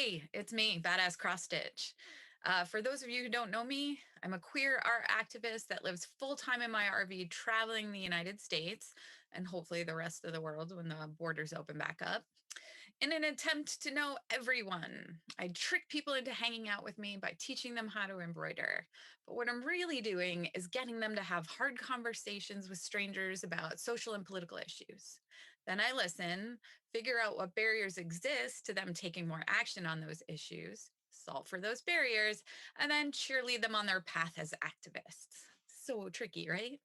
Hey, it's me, Badass Cross Stitch. For those of you who don't know me, I'm a queer art activist that lives full time in my RV, traveling the United States and hopefully the rest of the world when the borders open back up. In an attempt to know everyone, I trick people into hanging out with me by teaching them how to embroider. But what I'm really doing is getting them to have hard conversations with strangers about social and political issues. Then I listen, figure out what barriers exist to them taking more action on those issues, solve for those barriers, and then cheerlead them on their path as activists. So tricky, right?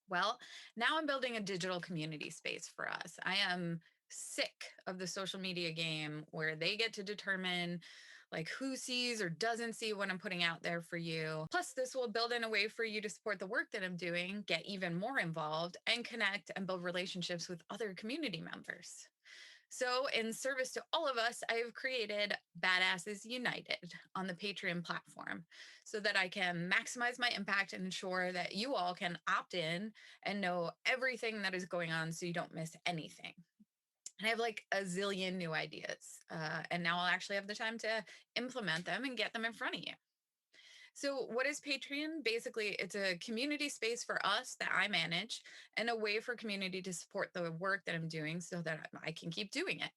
Well, now I'm building a digital community space for us. I am sick of the social media game where they get to determine like who sees or doesn't see what I'm putting out there for you. Plus, this will build in a way for you to support the work that I'm doing, get even more involved, and connect and build relationships with other community members. So, in service to all of us, I have created Badasses United on the Patreon platform so that I can maximize my impact and ensure that you all can opt in and know everything that is going on so you don't miss anything. And I have like a zillion new ideas. And now I'll actually have the time to implement them and get them in front of you. So, what is Patreon? Basically, it's a community space for us that I manage and a way for community to support the work that I'm doing so that I can keep doing it.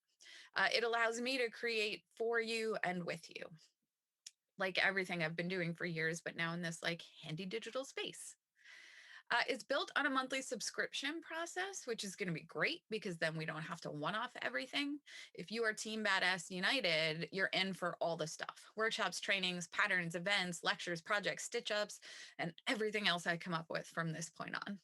It allows me to create for you and with you, like everything I've been doing for years, but now in this like handy digital space. It's built on a monthly subscription process, which is going to be great because then we don't have to one off everything. If you are Team Badass United, you're in for all the stuff: workshops, trainings, patterns, events, lectures, projects, stitch ups, and everything else I come up with from this point on.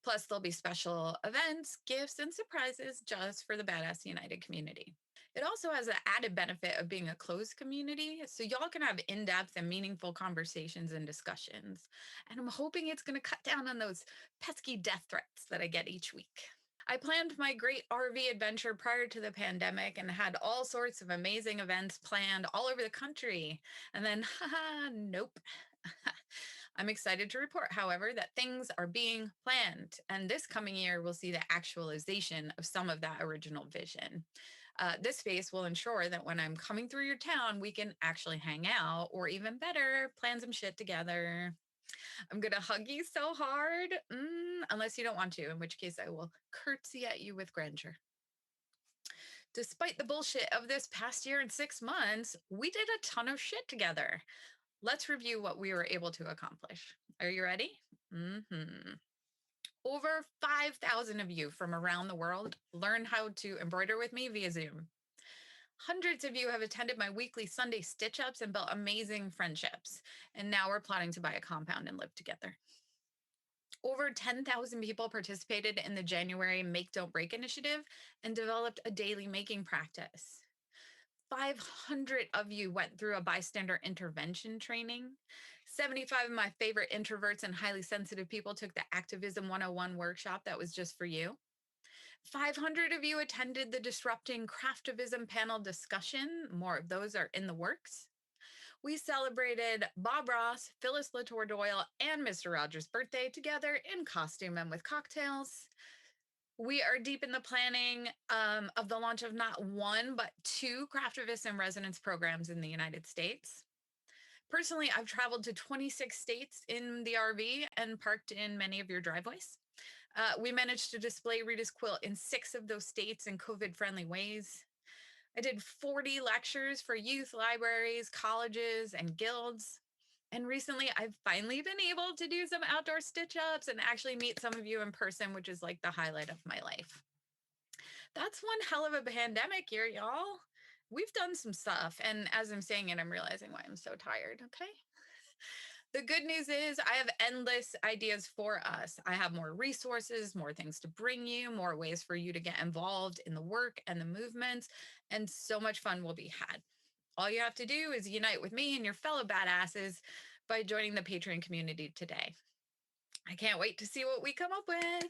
Plus, there'll be special events, gifts, and surprises just for the Badass United community. It also has the added benefit of being a closed community, so y'all can have in depth and meaningful conversations and discussions. And I'm hoping it's going to cut down on those pesky death threats that I get each week. I planned my great RV adventure prior to the pandemic and had all sorts of amazing events planned all over the country. And then, haha, nope. I'm excited to report, however, that things are being planned. And this coming year, we'll see the actualization of some of that original vision. This space will ensure that when I'm coming through your town, we can actually hang out, or even better, plan some shit together. I'm going to hug you so hard, unless you don't want to, in which case I will curtsy at you with grandeur. Despite the bullshit of this past year and 6 months, we did a ton of shit together. Let's review what we were able to accomplish. Are you ready? hmm Over 5,000 of you from around the world learned how to embroider with me via Zoom. Hundreds of you have attended my weekly Sunday stitch ups and built amazing friendships. And now we're plotting to buy a compound and live together. Over 10,000 people participated in the January Make Don't Break initiative and developed a daily making practice. 500 of you went through a bystander intervention training. 75 of my favorite introverts and highly sensitive people took the Activism 101 workshop that was just for you. 500 of you attended the Disrupting Craftivism panel discussion. More of those are in the works. We celebrated Bob Ross, Phyllis Latour Doyle, and Mr. Rogers' birthday together in costume and with cocktails. We are deep in the planning of the launch of not one, but two Craftivist in Residence programs in the United States. Personally, I've traveled to 26 states in the RV and parked in many of your driveways. We managed to display Rita's quilt in 6 of those states in COVID friendly ways. I did 40 lectures for youth, libraries, colleges, and guilds. And recently, I've finally been able to do some outdoor stitch ups and actually meet some of you in person, which is like the highlight of my life. That's one hell of a pandemic year, y'all. We've done some stuff. And as I'm saying it, I'm realizing why I'm so tired. Okay. The good news is I have endless ideas for us. I have more resources, more things to bring you, more ways for you to get involved in the work and the movements, and so much fun will be had. All you have to do is unite with me and your fellow badasses by joining the Patreon community today. I can't wait to see what we come up with.